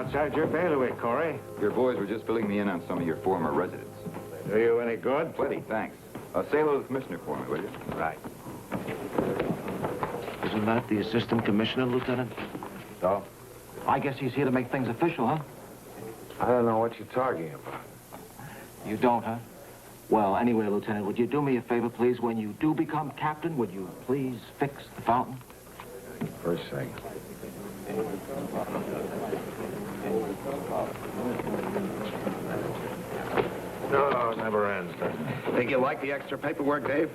outside your bailiwick, Corey. Your boys were just filling me in on some of your former residents. Do you any good? Plenty, thanks. Say hello to the commissioner for me, will you? Right. Isn't that the assistant commissioner, Lieutenant? So? I guess he's here to make things official, huh? I don't know what you're talking about. You don't, huh? Well, anyway, Lieutenant, would you do me a favor, please? When you do become captain, would you please fix the fountain? First thing. No, it never ends, does it? Think you like the extra paperwork, Dave?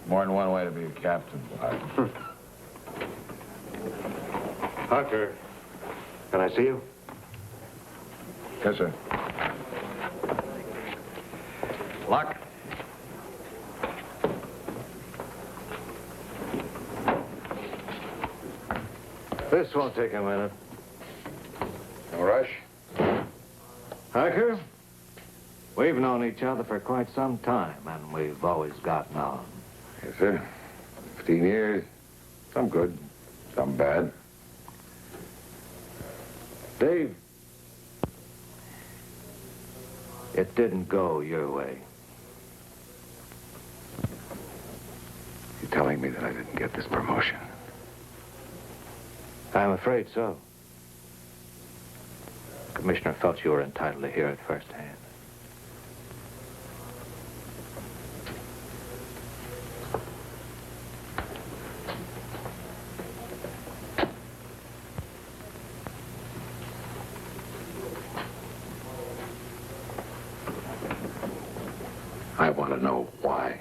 More than one way to be a captain. Hucker, can I see you? Yes, sir. Luck? This won't take a minute. No rush? Hucker, we've known each other for quite some time, and we've always gotten on. Yes, sir. 15 years. Some good, some bad. Dave, it didn't go your way. You're telling me that I didn't get this promotion? I'm afraid so. The commissioner felt you were entitled to hear it firsthand. I want to know why.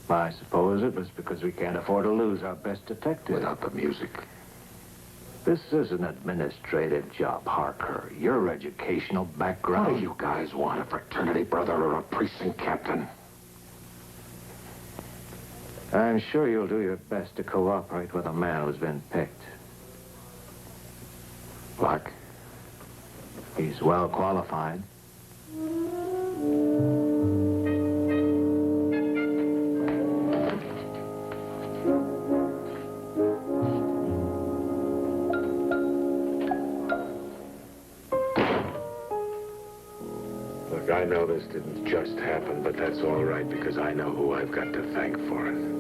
I suppose it was because we can't afford to lose our best detective. Without the music. This is an administrative job, Harker. Your educational background... What do you guys want, a fraternity brother or a precinct captain? I'm sure you'll do your best to cooperate with a man who's been picked. Luck? He's well qualified. Look, I know this didn't just happen, but that's all right because I know who I've got to thank for it.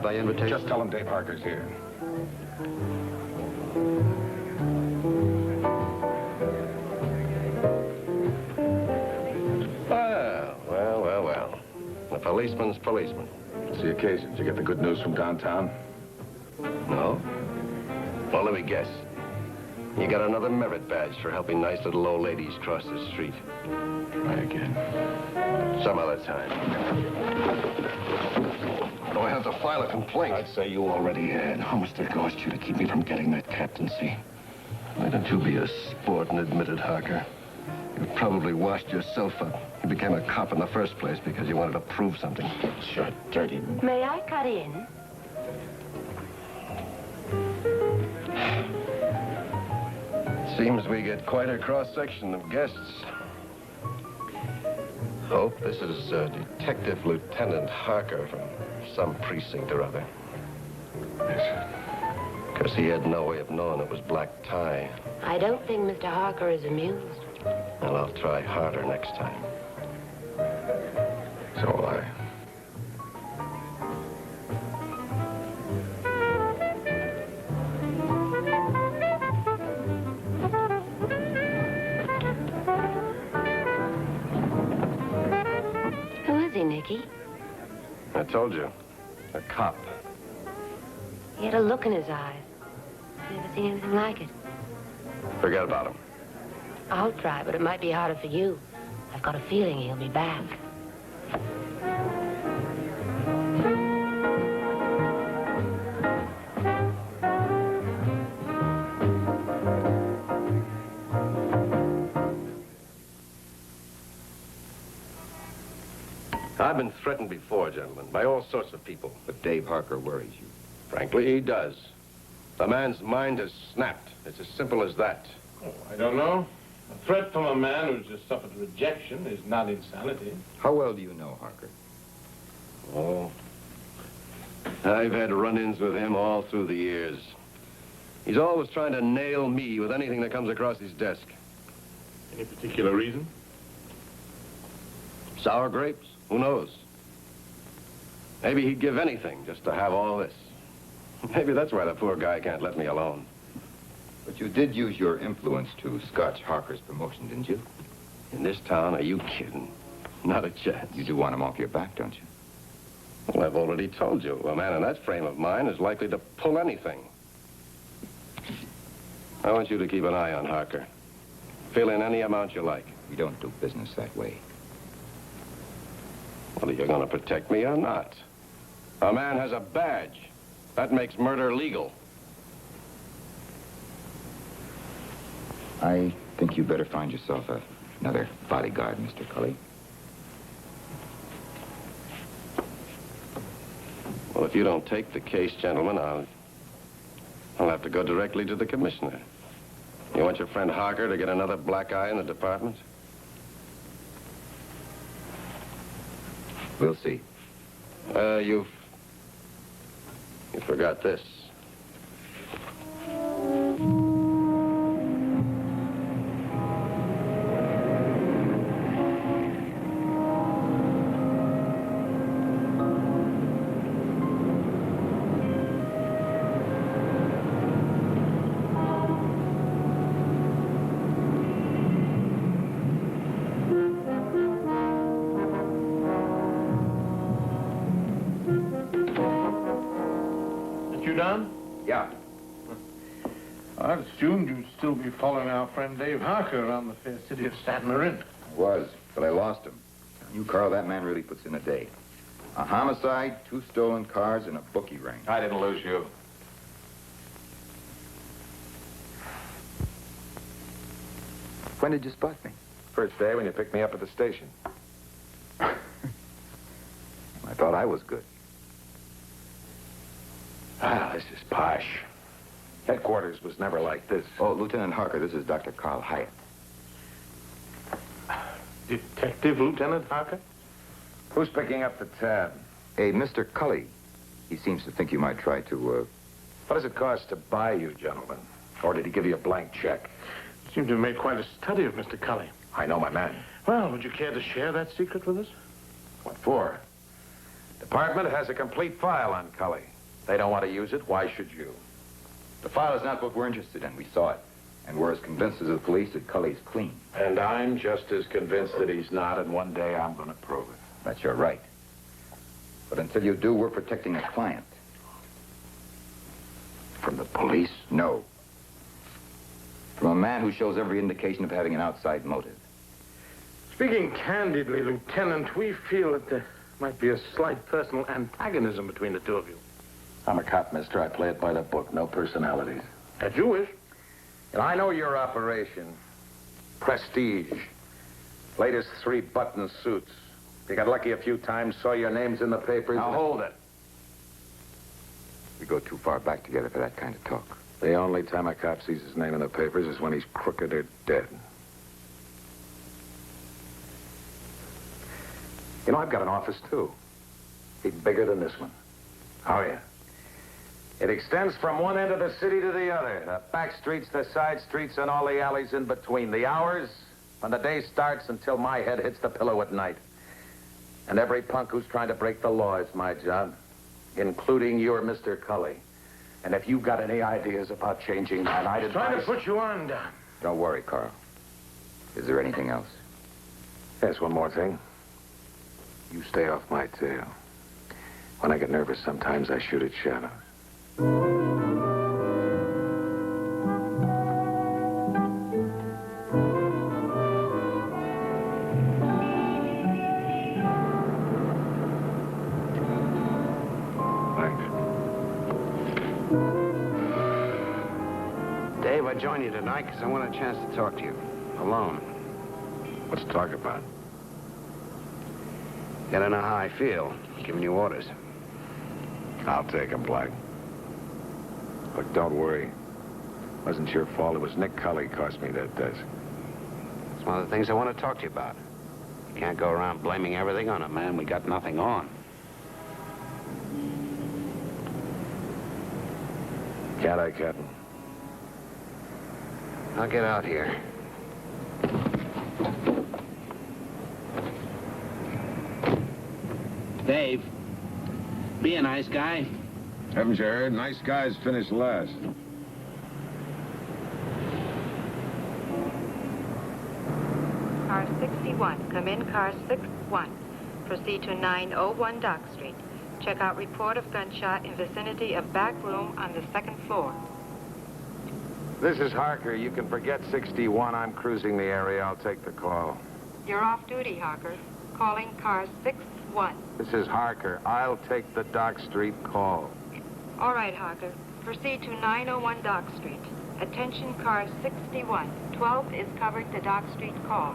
By invitation? Just tell him Dave Harker's here. Well. A policeman's policeman. It's the occasion. Did you get the good news from downtown? No? Well, let me guess. You got another merit badge for helping nice little old ladies cross the street. Try again. Some other time. Do I have to file a complaint? I'd say you already had. How much did it cost you to keep me from getting that captaincy? Why don't you be a sport and admit it, Harker? You probably washed yourself up. You became a cop in the first place because you wanted to prove something. Sure, dirty. May I cut in? Seems we get quite a cross-section of guests. Hope, this is Detective Lieutenant Harker from some precinct or other. Yes. Because he had no way of knowing it was black tie. I don't think Mr. Harker is amused. Well, I'll try harder next time. So will I. Nicky. I told you. A cop. He had a look in his eyes. I've never seen anything like it. Forget about him. I'll try, but it might be harder for you. I've got a feeling he'll be back. I've been threatened before, gentlemen, by all sorts of people. But Dave Harker worries you. Frankly, he does. The man's mind has snapped. It's as simple as that. Oh, I don't know. A threat from a man who's just suffered rejection is not insanity. How well do you know Harker? Oh, I've had run-ins with him all through the years. He's always trying to nail me with anything that comes across his desk. Any particular reason? Sour grapes? Who knows? Maybe he'd give anything just to have all this. Maybe that's why the poor guy can't let me alone. But you did use your influence to scotch Harker's promotion, didn't you? In this town, are you kidding? Not a chance. You do want him off your back, don't you? Well, I've already told you. A man in that frame of mind is likely to pull anything. I want you to keep an eye on Harker. Fill in any amount you like. We don't do business that way. Well, are you going to protect me or not? A man has a badge. That makes murder legal. I think you better find yourself another bodyguard, Mr. Cully. Well, if you don't take the case, gentlemen, I'll have to go directly to the commissioner. You want your friend Harker to get another black eye in the department? We'll see. You forgot this. You done? Yeah. I assumed you'd still be following our friend Dave Harker around the fair city of San Marin. I was, but I lost him. You, Carl, that man really puts in a day. A homicide, 2 stolen cars, and a bookie ring. I didn't lose you. When did you spot me? First day when you picked me up at the station. I thought I was good. Ah, this is posh. Headquarters was never like this. Oh, Lieutenant Harker, this is Dr. Carl Hyatt. Detective Lieutenant Harker? Who's picking up the tab? Hey, Mr. Cully. He seems to think you might try to, What does it cost to buy you, gentlemen? Or did he give you a blank check? You seem to have made quite a study of Mr. Cully. I know my man. Well, would you care to share that secret with us? What for? Department has a complete file on Cully. They don't want to use it. Why should you? The file is not what we're interested in. We saw it. And we're as convinced as the police that Cully's clean. And I'm just as convinced that he's not, and one day I'm going to prove it. That's your right. But until you do, we're protecting a client. From the police? No. From a man who shows every indication of having an outside motive. Speaking candidly, Lieutenant, we feel that there might be a slight personal antagonism between the two of you. I'm a cop, mister. I play it by the book. No personalities. As you wish. And I know your operation. Prestige. Latest 3-button suits. You got lucky a few times, saw your names in the papers. Now hold it. We go too far back together for that kind of talk. The only time a cop sees his name in the papers is when he's crooked or dead. You know, I've got an office, too. Even bigger than this one. Oh, yeah. It extends from one end of the city to the other. The back streets, the side streets, and all the alleys in between. The hours when the day starts until my head hits the pillow at night. And every punk who's trying to break the law is my job, including your Mr. Cully. And if you've got any ideas about changing that, I'd advise... Trying to put you on, Don. Don't worry, Carl. Is there anything else? Yes, one more thing. You stay off my tail. When I get nervous, sometimes I shoot at shadows. Dave, I joined you tonight because I want a chance to talk to you. Alone. Let's talk about it. Gotta know how I feel. Giving you orders. I'll take him, Black. Look, don't worry. Wasn't your fault. It was Nick Cully cost me that desk. It's one of the things I want to talk to you about. You can't go around blaming everything on a man we got nothing on. Can't I, Captain? I'll get out here. Dave, be a nice guy. Haven't you heard? Nice guys finish last. Car 61. Come in, car 61. Proceed to 901 Dock Street. Check out report of gunshot in vicinity of back room on the second floor. This is Harker. You can forget 61. I'm cruising the area. I'll take the call. You're off duty, Harker. Calling car 61. This is Harker. I'll take the Dock Street call. All right, Harker. Proceed to 901 Dock Street. Attention, car 61. 12 is covering the Dock Street call.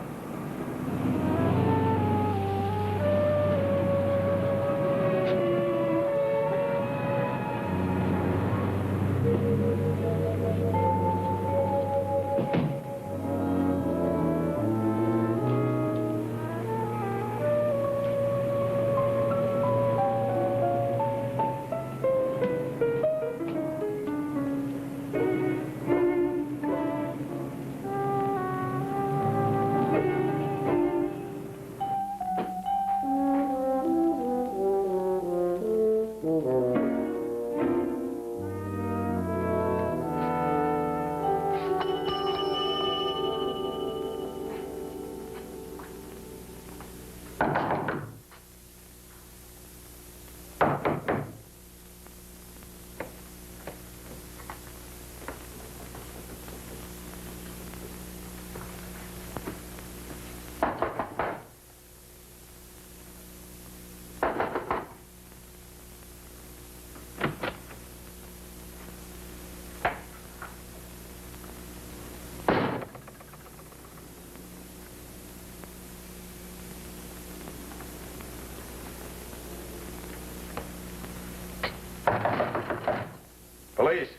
Police.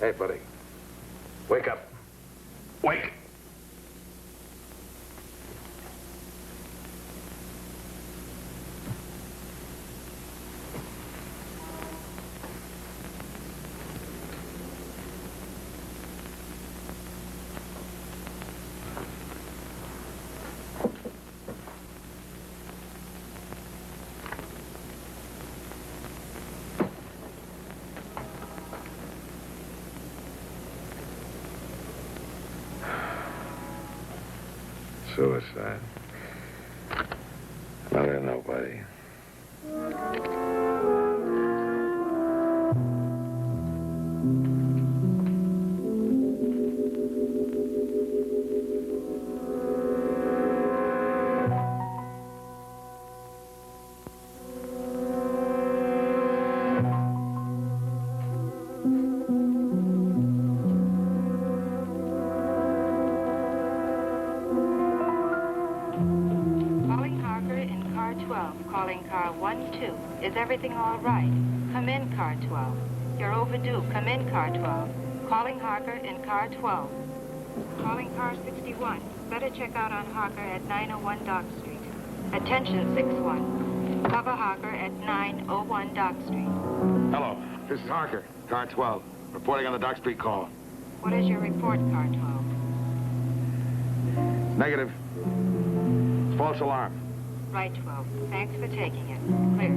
Hey, buddy. Wake up. Wake. Suicide. Another nobody. Calling car 12. Is everything all right? Come in, car 12. You're overdue. Come in, car 12. Calling Harker in car 12. Calling car 61. Better check out on Harker at 901 Dock Street. Attention, 61. Cover Harker at 901 Dock Street. Hello. This is Harker, car 12. Reporting on the Dock Street call. What is your report, car 12? Negative. False alarm. Right, 12. Thanks for taking it. Clear.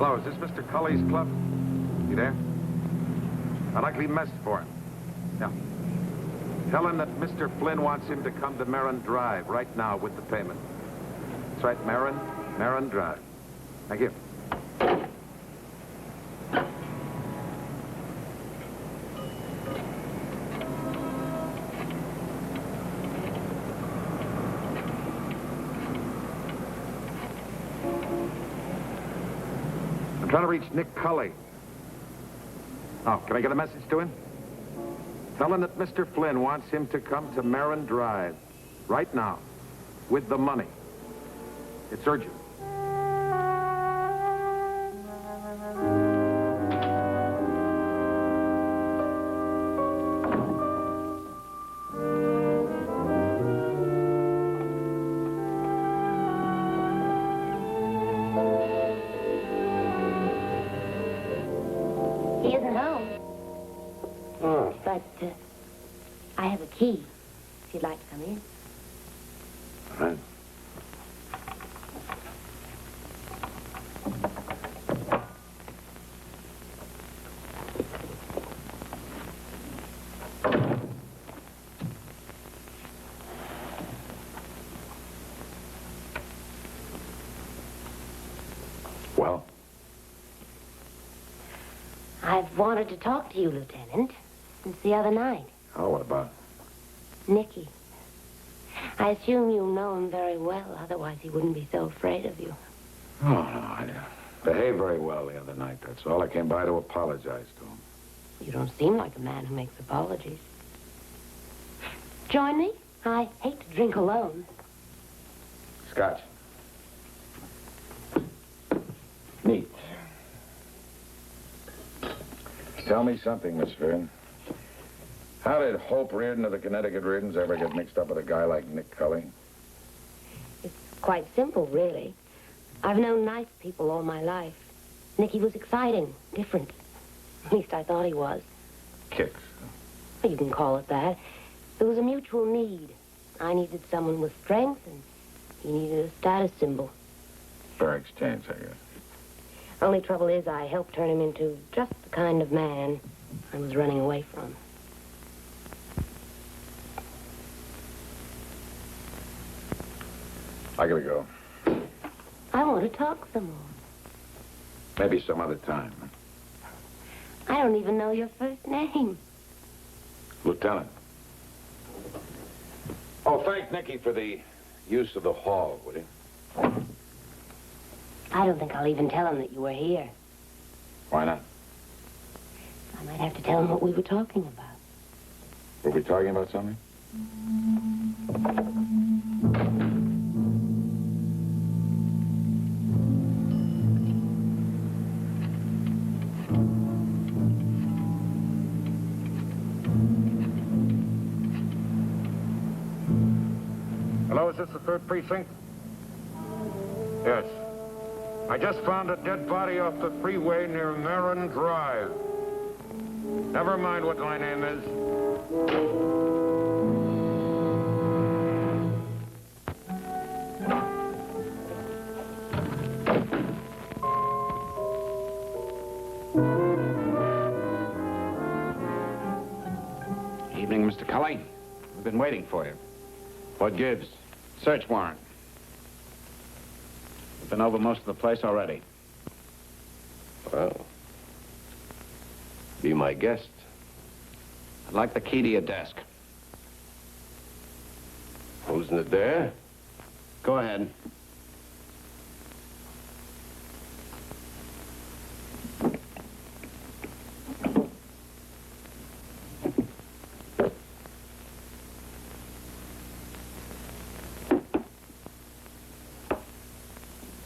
Hello, is this Mr. Cully's club? You there? I'd like to leave a message for him. Yeah. Tell him that Mr. Flynn wants him to come to Marin Drive right now with the payment. That's right, Marin Drive. Thank you. I'm trying to reach Nick Cully. Oh, can I get a message to him? Tell him that Mr. Flynn wants him to come to Marin Drive right now with the money. It's urgent. He isn't home. Oh. But I have a key, if you'd like to come in. All right. Well, I've wanted to talk to you, Lieutenant, since the other night. oh, what about? Nicky. I assume you know him very well, otherwise he wouldn't be so afraid of you. Oh, no, I behaved very well the other night. That's all. I came by to apologize to him. You don't seem like a man who makes apologies. Join me? I hate to drink alone. Scotch. Neat. Tell me something, Miss Fearon. How did Hope Reardon of the Connecticut Reardons ever get mixed up with a guy like Nick Cully? It's quite simple, really. I've known nice people all my life. Nicky was exciting, different. At least I thought he was. Kicks. You can call it that. There was a mutual need. I needed someone with strength, and he needed a status symbol. Fair exchange, I guess. Only trouble is I helped turn him into just the kind of man I was running away from. I gotta go. I want to talk some more. Maybe some other time. I don't even know your first name. Lieutenant. Oh, thank Nicky for the use of the hall, would you? I don't think I'll even tell him that you were here. Why not? I might have to tell him what we were talking about. Were we talking about something? Hello, is this the 3rd precinct? Yes. I just found a dead body off the freeway near Marin Drive. Never mind what my name is. Evening, Mr. Cully. We've been waiting for you. What gives? Search warrant. We've been over most of the place already. Well, be my guest. I'd like the key to your desk. Who's it there? Go ahead.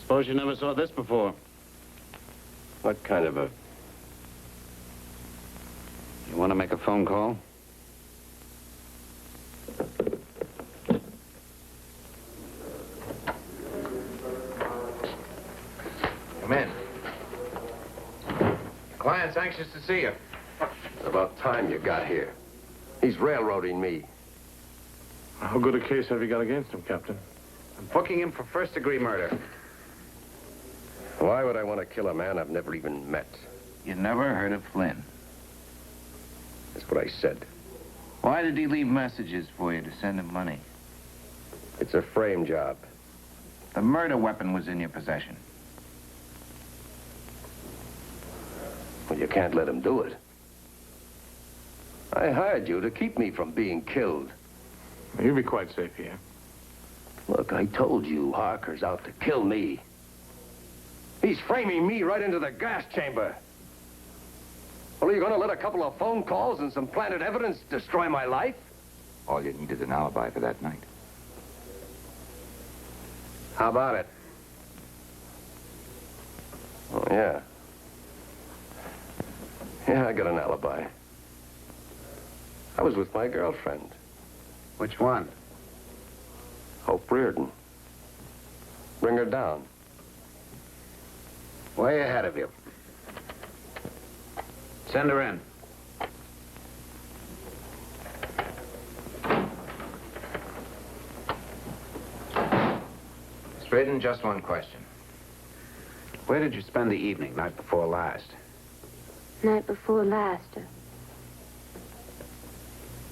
Suppose you never saw this before. What kind of a... You want to make a phone call? Come in. Client's anxious to see you. It's about time you got here. He's railroading me. How good a case have you got against him, Captain? I'm booking him for first-degree murder. Why would I want to kill a man I've never even met? You never heard of Flynn. That's what I said. Why did he leave messages for you to send him money? It's a frame job. The murder weapon was in your possession. Well, you can't let him do it. I hired you to keep me from being killed. You'll be quite safe here. Look, I told you Harker's out to kill me. He's framing me right into the gas chamber. Well, are you going to let a couple of phone calls and some planted evidence destroy my life? All you need is an alibi for that night. How about it? Oh, yeah. Yeah, I got an alibi. I was with my girlfriend. Which one? Hope Reardon. Bring her down. Way ahead of you. Send her in. Miss Reardon, just one question. Where did you spend the evening, night before last? Night before last.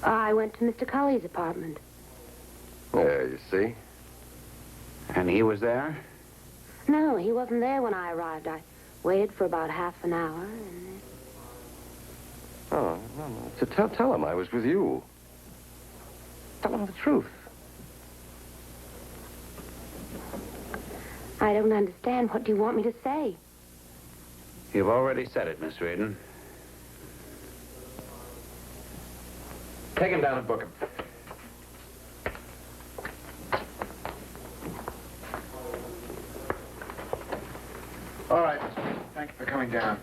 I went to Mr. Colley's apartment. There, you see? And he was there? No, he wasn't there when I arrived. I waited for about half an hour, and... Oh, no. So tell him I was with you. Tell him the truth. I don't understand. What do you want me to say? You've already said it, Miss Reardon. Take him down and book him. All right, Miss Reardon. Thank you for coming down.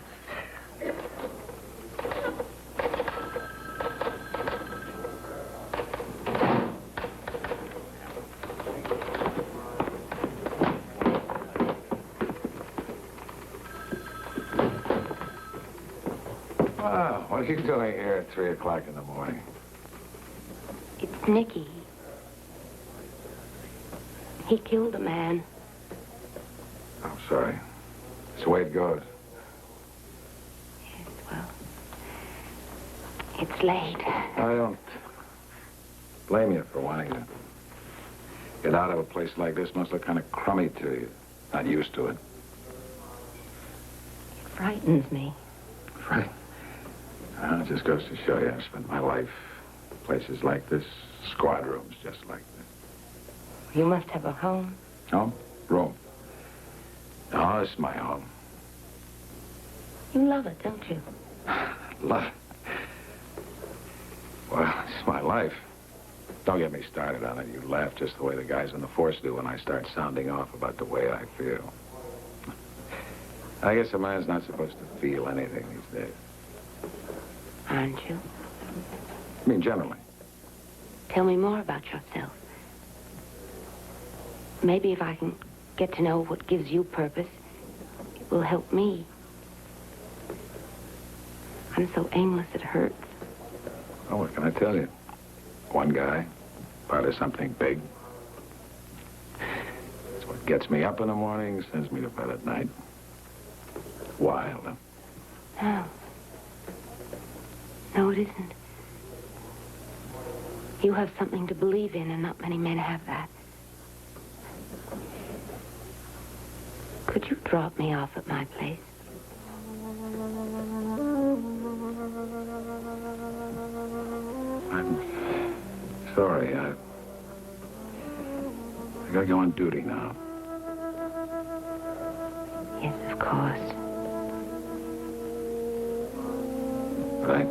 Wow, what are you doing here at 3 o'clock in the morning? It's Nicky. He killed a man. I'm sorry. It's the way it goes. Yes, well, it's late. I don't blame you for wanting to get out of a place like this. Must look kind of crummy to you. Not used to it. It frightens me. Right. It just goes to show you I've spent my life in places like this, squad rooms just like this. You must have a home. Home? Room. No, this is my home. You love it, don't you? Love it. Well, it's my life. Don't get me started on it. You laugh just the way the guys on the force do when I start sounding off about the way I feel. I guess a man's not supposed to feel anything these days. Aren't you? I mean, generally. Tell me more about yourself. Maybe if I can get to know what gives you purpose, it will help me. I'm so aimless it hurts. Oh, what can I tell you? One guy, part of something big. It's what gets me up in the morning, sends me to bed at night. Wild, huh? No. No, it isn't. You have something to believe in, and not many men have that. Could you drop me off at my place? I'm sorry. I gotta go on duty now. Yes, of course. Right?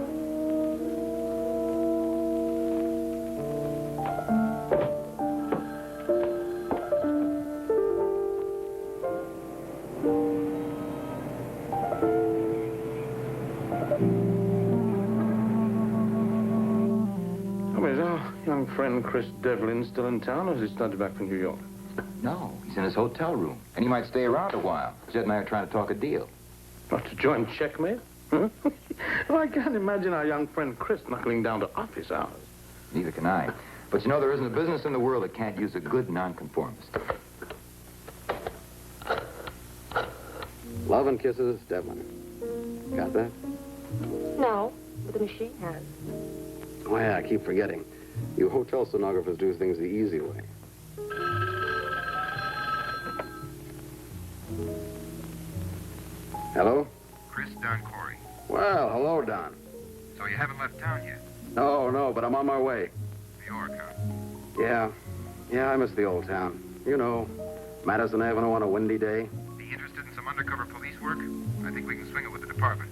Is our young friend Chris Devlin still in town, or has he started back from New York? No, he's in his hotel room. And he might stay around a while. Jed and I are trying to talk a deal. Not to join Checkmate? Well, I can't imagine our young friend Chris knuckling down to office hours. Neither can I. But you know, there isn't a business in the world that can't use a good nonconformist. Love and kisses, Devlin. Got that? No, but the machine has. Oh, yeah, I keep forgetting. You hotel stenographers do things the easy way. Hello? Chris, Don Corey. Well, hello, Don. So you haven't left town yet? No, but I'm on my way. New York, huh? Yeah, I miss the old town. You know, Madison Avenue on a windy day. Be interested in some undercover police work? I think we can swing it with the department.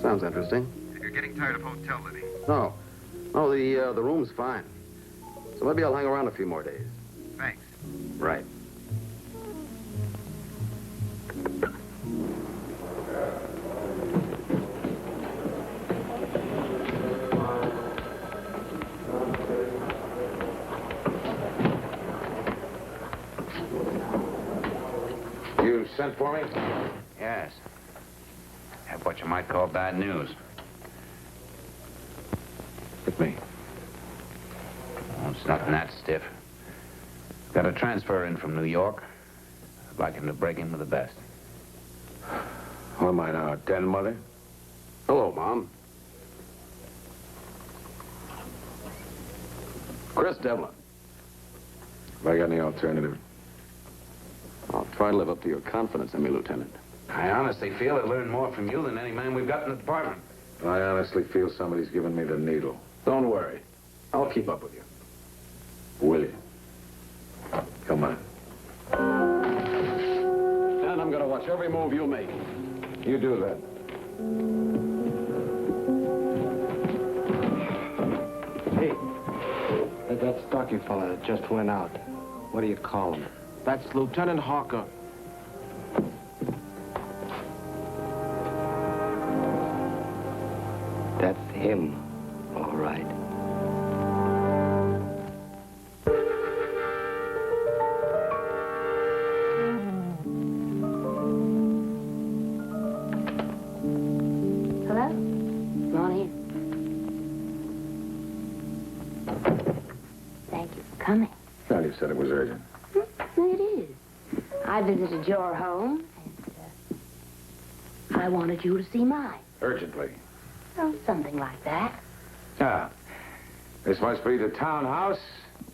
Sounds interesting. If you're getting tired of hotel living. No, the room's fine. So maybe I'll hang around a few more days. Thanks. Right. You sent for me? Yes. Have what you might call bad news. Hit me. Well, it's nothing that stiff. Got a transfer in from New York. I'd like him to break in with the best. What am I now, 10, Mother? Hello, Mom. Chris Devlin. Have I got any alternative? I'll try to live up to your confidence in me, Lieutenant. I honestly feel I learned more from you than any man we've got in the department. I honestly feel somebody's giving me the needle. Don't worry. I'll keep up with you. Will you? Come on. And I'm going to watch every move you make. You do that. Hey, that stocky fella that just went out. What do you call him? That's Lieutenant Harker. That's him, all right. Hello? Come on in. Thank you for coming. Well, you said it was urgent. It is. I visited your home, and I wanted you to see mine. Urgently. Oh, something like that. Ah. This must be the townhouse.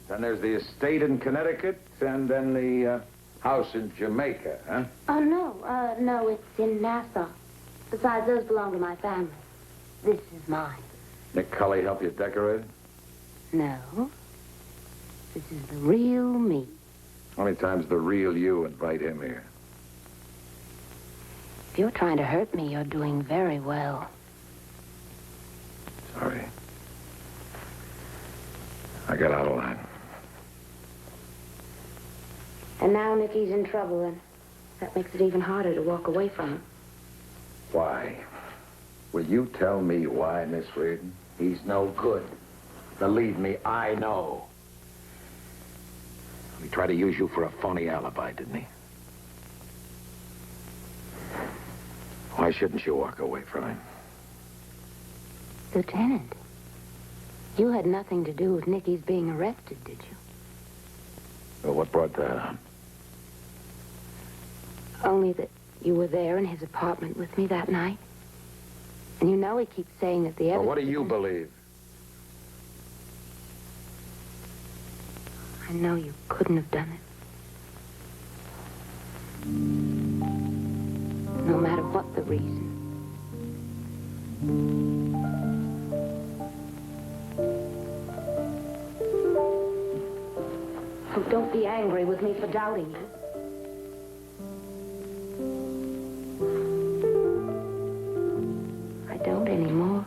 Then there's the estate in Connecticut, and then the house in Jamaica, huh? Oh, no, it's in Nassau. Besides, those belong to my family. This is mine. Nick Cully help you decorate it? No. This is the real me. How many times the real you invite him here? If you're trying to hurt me, you're doing very well. Sorry. I got out of line. And now Nicky's in trouble, and that makes it even harder to walk away from him. Why? Will you tell me why, Miss Reardon? He's no good. Believe me, I know. He tried to use you for a phony alibi, didn't he? Why shouldn't you walk away from him? Lieutenant, you had nothing to do with Nicky's being arrested, did you? Well, what brought that on? Only that you were there in his apartment with me that night. And you know he keeps saying that the Well, evidence... what do you believe? I know you couldn't have done it. No matter what the reason. Oh, don't be angry with me for doubting you. I don't anymore.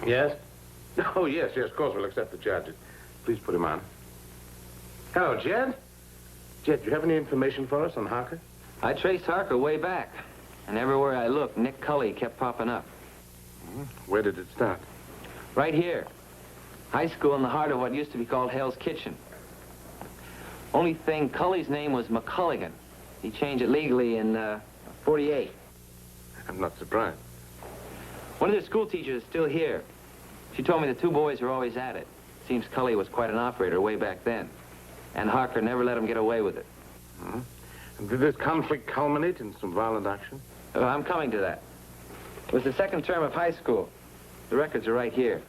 Yes? Oh, yes, of course, we'll accept the charges. Please put him on. Hello, Jed. Jed, do you have any information for us on Harker? I traced Harker way back. And everywhere I looked, Nick Cully kept popping up. Where did it start? Right here. High school in the heart of what used to be called Hell's Kitchen. Only thing, Cully's name was McCulligan. He changed it legally in 48. I'm not surprised. One of their school teachers is still here. She told me the two boys were always at it. Seems Cully was quite an operator way back then. And Harker never let him get away with it. Hmm? And did this conflict culminate in some violent action? I'm coming to that. It was the second term of high school. The records are right here.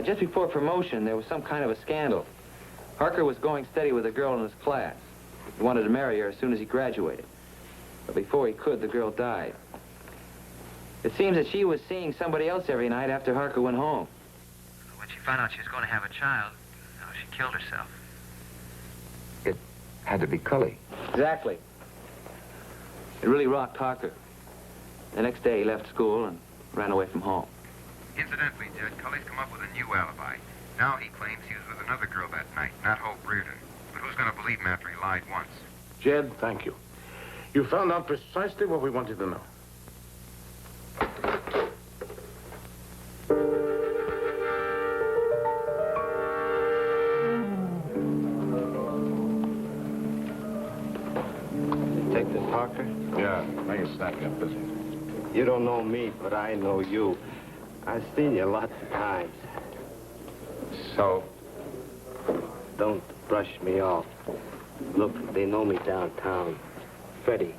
Just before promotion, there was some kind of a scandal. Harker was going steady with a girl in his class. He wanted to marry her as soon as he graduated. But before he could, the girl died. It seems that she was seeing somebody else every night after Harker went home. When she found out she was going to have a child, she killed herself. It had to be Cully. Exactly. It really rocked Harker. The next day, he left school and ran away from home. Incidentally, Judge, Cully's come up with a new alibi. Now he claims he was with another girl that night, not Hope Reardon. But who's going to believe him after he lied once? Jed, thank you. You found out precisely what we wanted to know. Detective Harker? Yeah, make it snappy. I'm busy. You don't know me, but I know you. I've seen you lots of times. So? Don't brush me off. Look, they know me downtown. Freddie,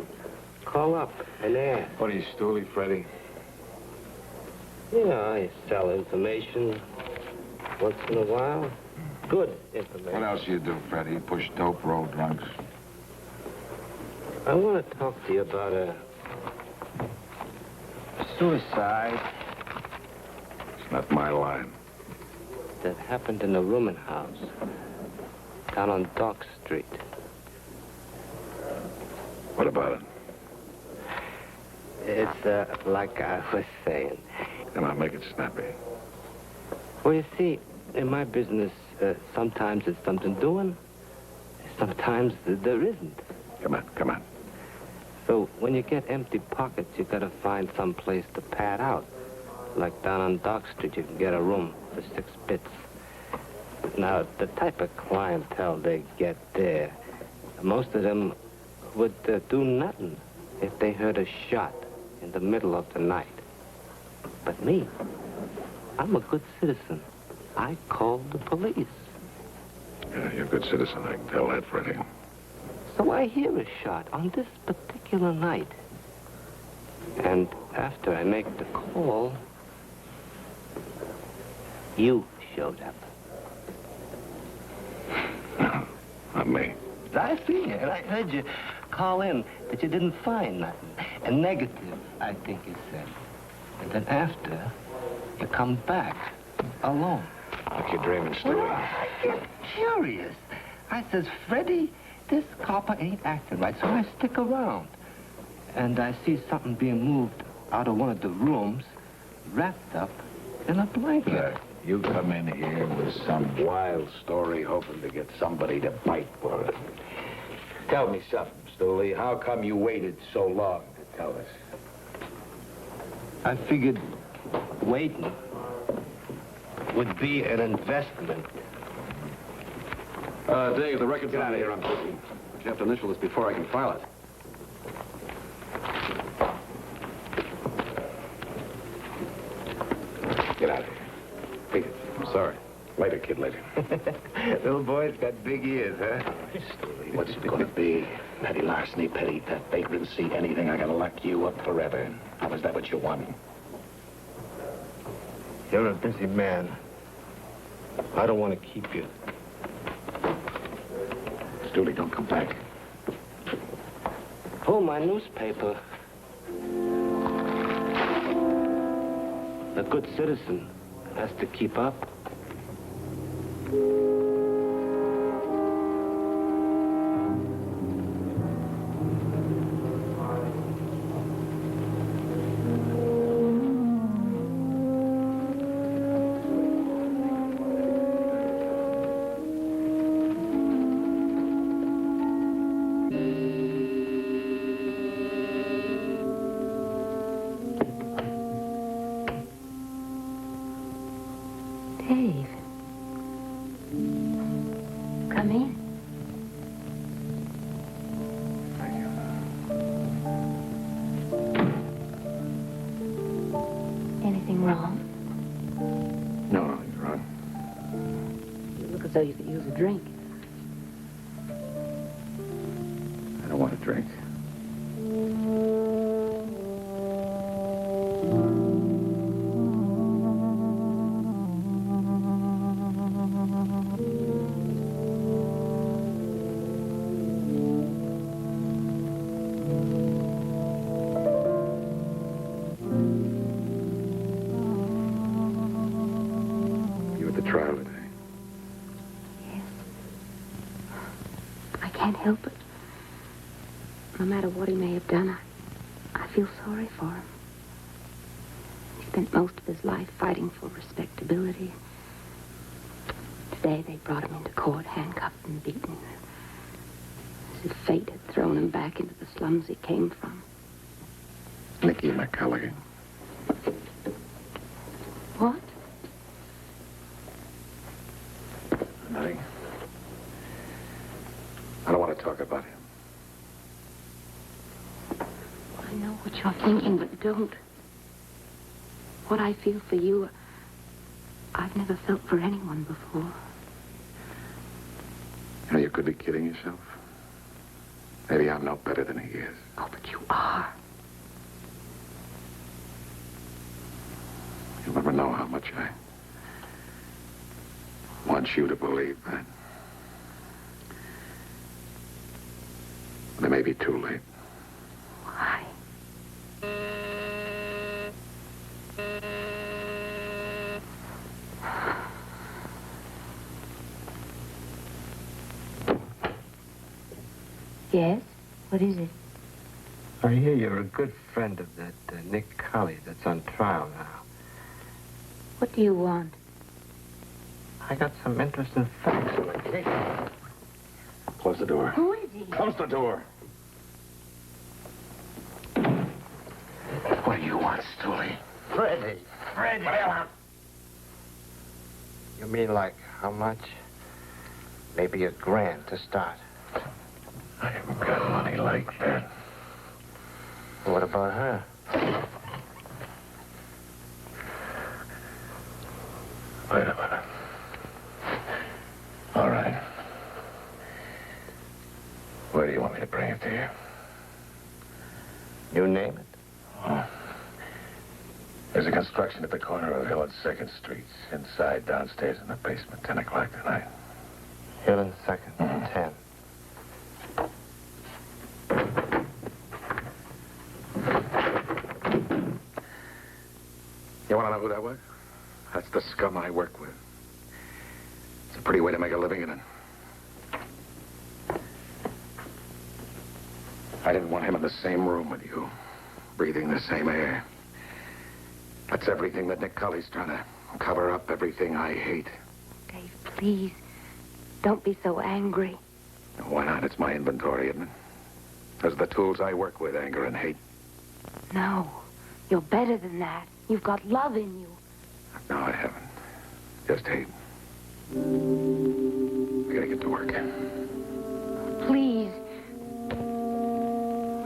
call up and ask. What are you, Stooley, Freddie? Yeah, I sell information once in a while. Good information. What else you do, Freddie? Push dope, roll drunks. I want to talk to you about a suicide It's not my line. that happened in a rooming house down on Dock Street. What about it? It's like I was saying. Come on, make it snappy. Well, you see, in my business, sometimes there's something doing, sometimes there isn't. Come on. So when you get empty pockets, you gotta find some place to pad out. Like down on Dock Street, you can get a room for 6 bits. Now, the type of clientele they get there, most of them would do nothing if they heard a shot in the middle of the night. But me, I'm a good citizen. I call the police. Yeah, you're a good citizen. I can tell that, Freddie. So I hear a shot on this particular night. And after I make the call, you showed up. Not me. I see you, and I heard you call in that you didn't find nothing. A negative, I think you said. And then after, you come back alone. Like you're dreaming, Stewie. Well, I get curious. I says, Freddie, this copper ain't acting right, so I stick around. And I see something being moved out of one of the rooms, wrapped up in a blanket. Look, you come in here with some wild story hoping to get somebody to bite for it. Tell me something, Stooley. How come you waited so long to tell us? I figured waiting would be an investment. Dave, the record's Get out on of the here, I'm busy. You have to initial this before I can file it. Get out of here. Beat it. I'm sorry. Later, kid, later. Little boy's got big ears, huh? Stooley, what's it gonna be? Petty larceny, petty theft, vagrancy, anything. I gotta lock you up forever. How is that what you want? You're a busy man. I don't want to keep you. Stooley, don't come back. Pull my newspaper. A good citizen has to keep up. Dave. anything wrong? No, nothing's wrong. You look as though you could use a drink. I don't want a drink. You at the trial today? Yes. I can't help it. No matter what he may have done, I feel sorry for him. He spent most of his life fighting for respectability. Today they brought him into court, handcuffed and beaten, as if fate had thrown him back into the slums he came from. Nicky McCullough. What? Nothing. I don't want to talk about him. I know what you're thinking, but don't. What I feel for you, I've never felt for anyone before. You know, you could be kidding yourself. Maybe I'm no better than he is. Oh, but you are. You'll never know how much I want you to believe that. But it may be too late. Why? Yes? What is it? I hear you're a good friend of that Nick Colley that's on trial now. What do you want? I got some interesting facts on the case. Close the door. Who is he? Close the door. What do you want, Stooley? Freddie! Freddie! You mean like how much? Maybe $1,000 to start. I haven't got money like that. What about her? Wait a minute. All right. Where do you want me to bring it to you? You name it. Oh. There's a construction at the corner of Hill and 2nd Streets. Inside, downstairs in the basement, 10 o'clock tonight. Hill and 2nd, 10. You want to know who that was? That's the scum I work with. It's a pretty way to make a living in it. I didn't want him in the same room with you, breathing the same air. That's everything that Nick Cully's trying to cover up, everything I hate. Dave, please. Don't be so angry. Why not? It's my inventory, isn't it? Those are the tools I work with, anger and hate. No. You're better than that. You've got love in you. No, I haven't. Just hate. I gotta get to work. Please.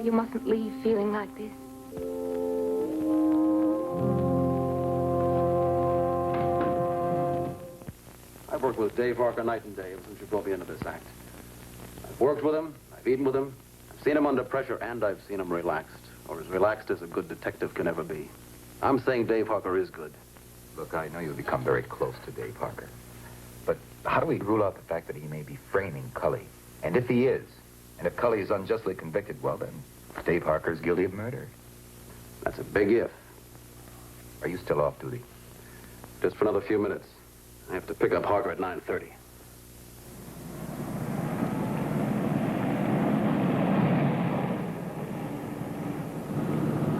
You mustn't leave feeling like this. I've worked with Dave Harker night and day since you brought me into this act. I've worked with him, I've eaten with him, I've seen him under pressure, and I've seen him relaxed. Or as relaxed as a good detective can ever be. I'm saying Dave Harker is good. Look, I know you've become very close to Dave Harker. But how do we rule out the fact that he may be framing Cully? And if he is, and if Cully is unjustly convicted, well then, Dave Harker is guilty of murder. That's a big if. Are you still off duty? Just for another few minutes. I have to pick up Harker at 9:30.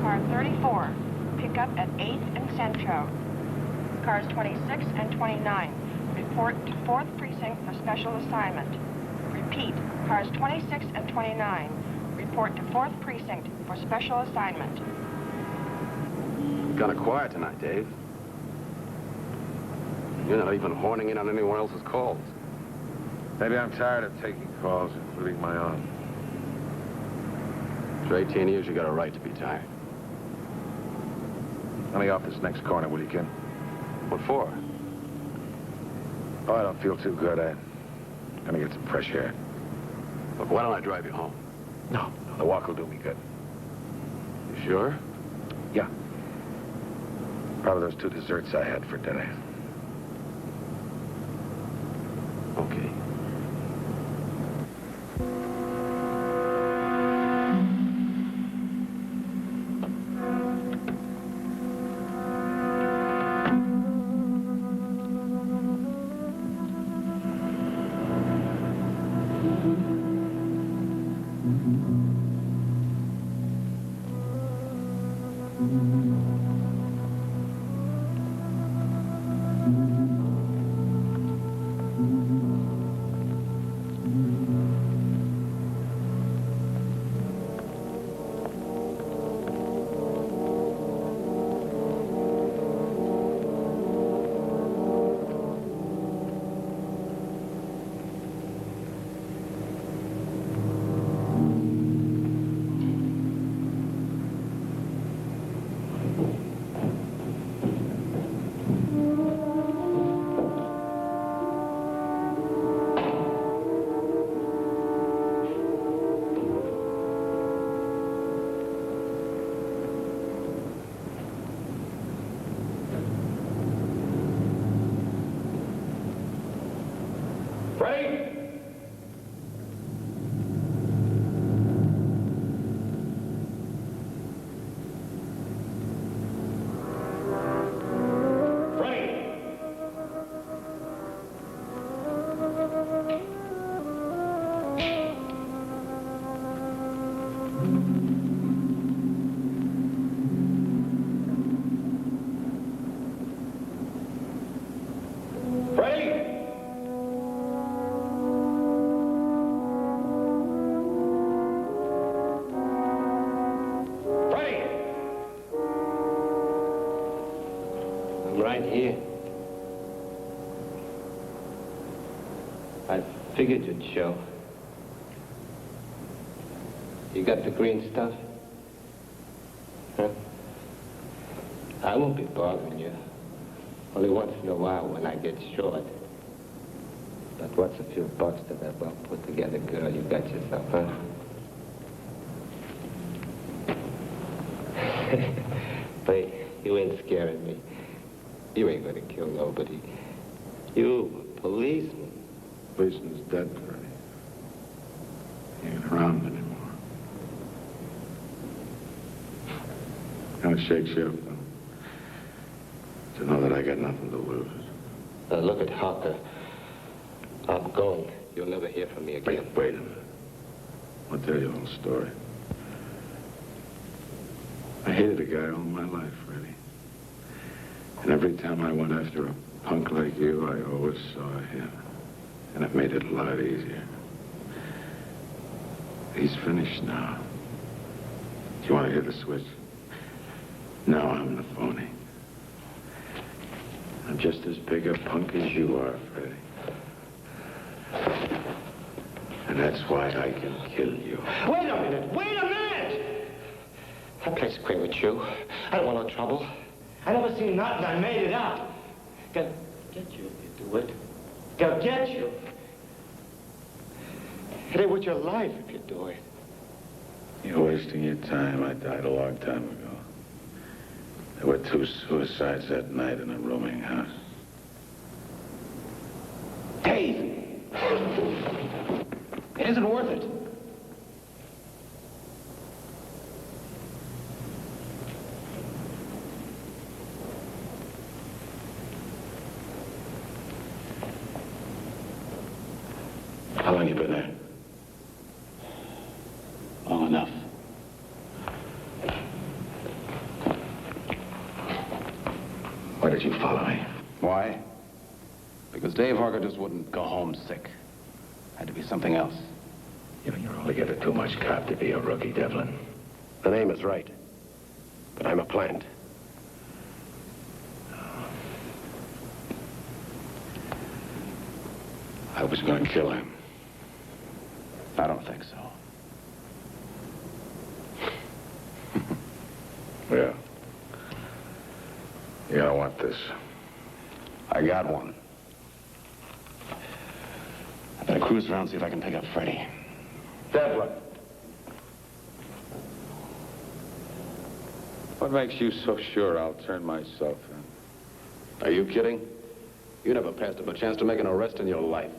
Car 34, pick up at 8th and Centro. Cars 26 and 29, report to 4th Precinct for special assignment. Repeat, cars 26 and 29, report to 4th Precinct for special assignment. Kind of quiet tonight, Dave. You're not even horning in on anyone else's calls. Maybe I'm tired of taking calls, including my own. For 18 years, you got a right to be tired. Let me off this next corner, will you, kid? What for? Oh, I don't feel too good. I'm gonna get some fresh air. Look, why don't I drive you home? No, the walk will do me good. You sure? Yeah. Probably those 2 desserts I had for dinner. Okay. Right here. I figured you'd show. You got the green stuff? Huh? I won't be bothering you. Only once in a while when I get short. But what's a few bucks to that well put together girl you got yourself, huh? But you ain't scaring me. You ain't gonna kill nobody. You, a policeman. Policeman's dead, Freddie. He ain't around anymore. Kind of shakes you up, though. To know that I got nothing to lose. Look at Harker. I'm going. You'll never hear from me again. Wait a minute. I'll tell you a little story. I hated a guy all my life, Freddie. And every time I went after a punk like you, I always saw him. And it made it a lot easier. He's finished now. Do you want to hear the switch? Now I'm the phony. I'm just as big a punk as you are, Freddie. And that's why I can kill you. Wait a minute! Wait a minute! I play square with you. I don't want no trouble. I never seen nothing. I made it up. Gonna get you if you do it. Gonna get you. It ain't worth your life if you do it. You're wasting your time. I died a long time ago. There were 2 suicides that night in a rooming house. Dave! It isn't worth it. How long you been there? Long enough. Why did you follow me? Why? Because Dave Harker just wouldn't go home sick. Had to be something else. You know, you're altogether too much cop to be a rookie, Devlin. The name is right. But I'm a plant. I was going to kill him. I don't think so. Yeah. about this. I got one. I better cruise around, see if I can pick up Freddie. Devlin. What makes you so sure I'll turn myself in? Are you kidding? You never passed up a chance to make an arrest in your life.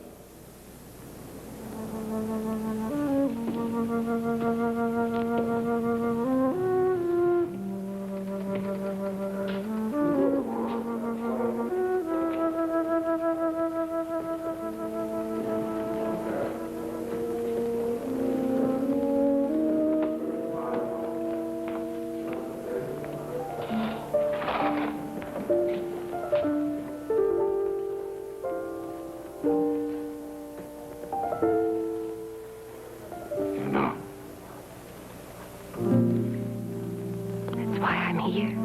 That's why I'm here.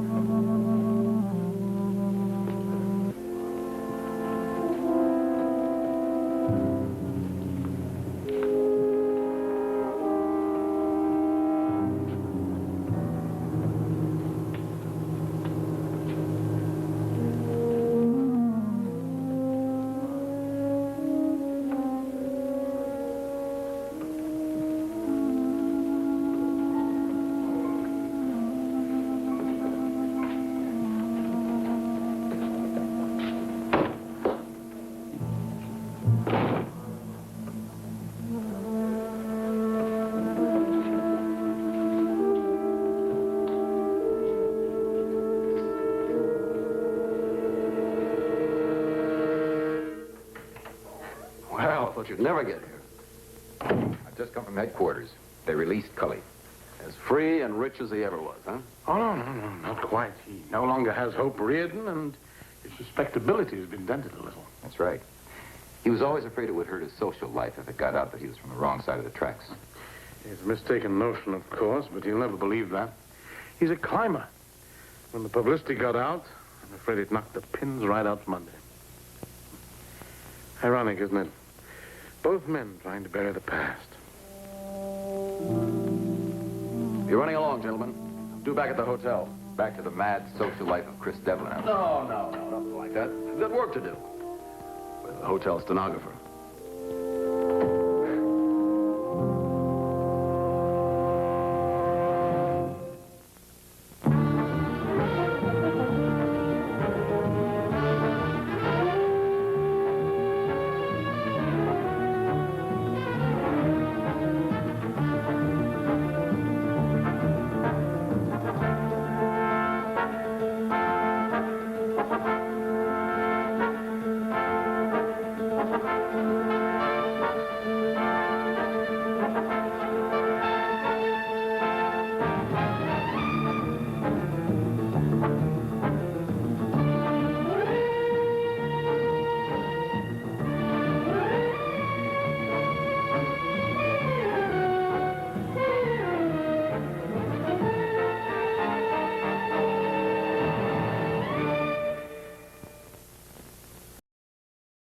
Well, I thought you'd never get here. I've just come from headquarters. They released Cully. As free and rich as he ever was, huh? Oh, no, not quite. He no longer has Hope Reardon, and his respectability has been dented a little. That's right. He was always afraid it would hurt his social life if it got out that he was from the wrong side of the tracks. It's a mistaken notion, of course, but he'll never believe that. He's a climber. When the publicity got out, I'm afraid it knocked the pins right out from under him. Ironic, isn't it? Both men trying to bury the past. You're running along, gentlemen. I'm due back at the hotel. Back to the mad social life of Chris Devlin. No, nothing like that. I've got work to do. With the hotel stenographer.